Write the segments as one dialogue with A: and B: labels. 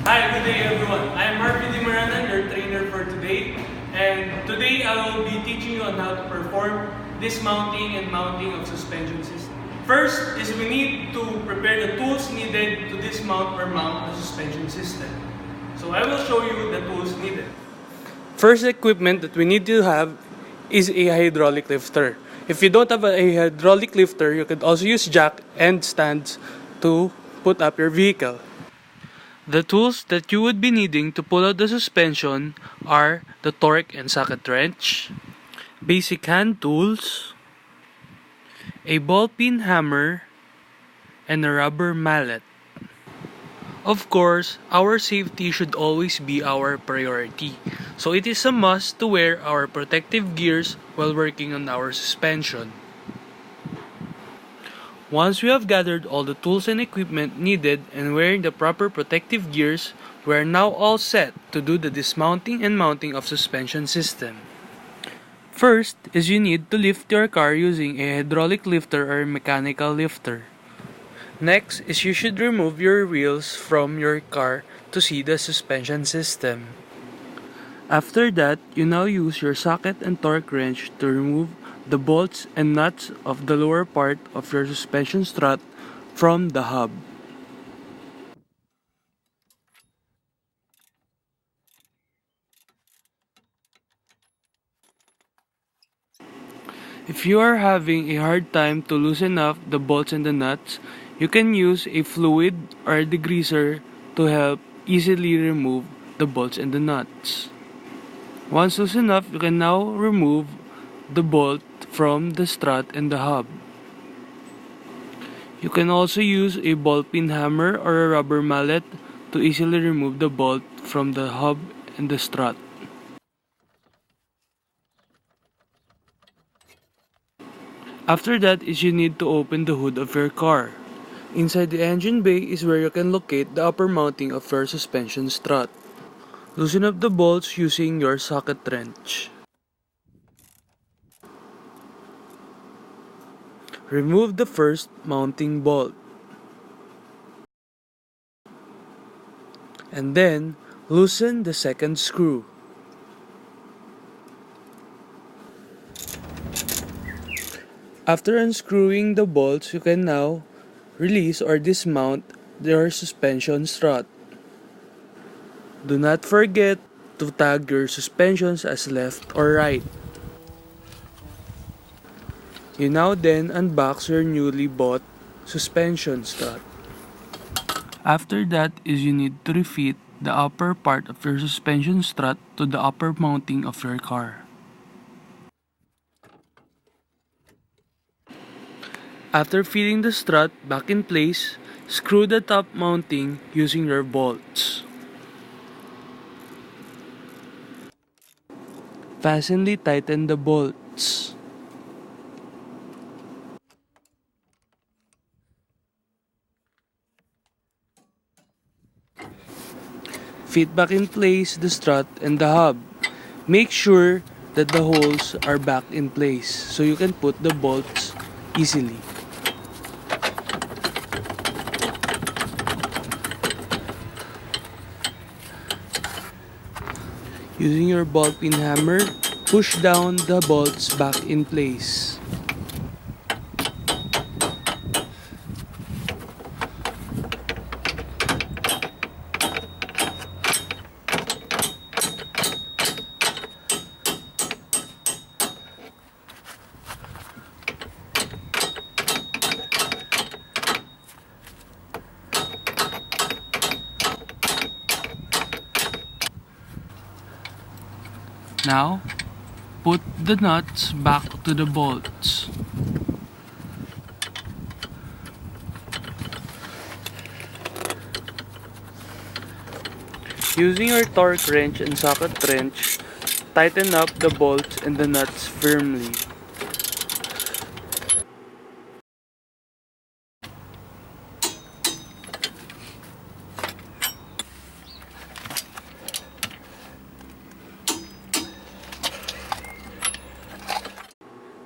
A: Hi, good day everyone. I am Marvin Dimaranan, your trainer for today. And today I will be teaching you on how to perform dismounting and mounting of suspension system. First is we need to prepare the tools needed to dismount or mount the suspension system. So I will show you the tools needed. First equipment that we need to have is a hydraulic lifter. If you don't have a hydraulic lifter, you could also use jack and stands to put up your vehicle. The tools that you would be needing to pull out the suspension are the torque and socket wrench, basic hand tools, a ball peen hammer, and a rubber mallet. Of course, our safety should always be our priority, so it is a must to wear our protective gears while working on our suspension. Once we have gathered all the tools and equipment needed and wearing the proper protective gears, we are now all set to do the dismounting and mounting of suspension system. First is you need to lift your car using a hydraulic lifter or mechanical lifter. Next is you should remove your wheels from your car to see the suspension system. After that, you now use your socket and torque wrench to remove the bolts and nuts of the lower part of your suspension strut from the hub. If you are having a hard time to loosen up the bolts and the nuts, you can use a fluid or a degreaser to help easily remove the bolts and the nuts. Once loosened up, you can now remove the bolt from the strut and the hub. You can also use a ball peen hammer or a rubber mallet to easily remove the bolt from the hub and the strut. After that is you need to open the hood of your car. Inside the engine bay is where you can locate the upper mounting of your suspension strut. Loosen up the bolts using your socket wrench. Remove the first mounting bolt. And then loosen the second screw. After unscrewing the bolts, you can now release or dismount your suspension strut. Do not forget to tag your suspensions as left or right. You now then unbox your newly bought suspension strut. After that is you need to refit the upper part of your suspension strut to the upper mounting of your car. After fitting the strut back in place, screw the top mounting using your bolts. Fastenly tighten the bolts. Fit back in place the strut and the hub. Make sure that the holes are back in place so you can put the bolts easily. Using your ball peen hammer, push down the bolts back in place. Now, put the nuts back to the bolts. Using your torque wrench and socket wrench, tighten up the bolts and the nuts firmly.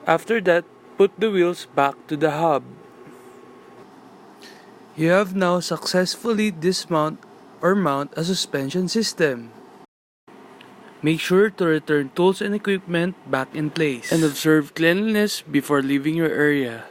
A: After that, put the wheels back to the hub. You have now successfully dismounted
B: or mount a suspension system. Make sure to return tools and equipment back in place and observe cleanliness before leaving your area.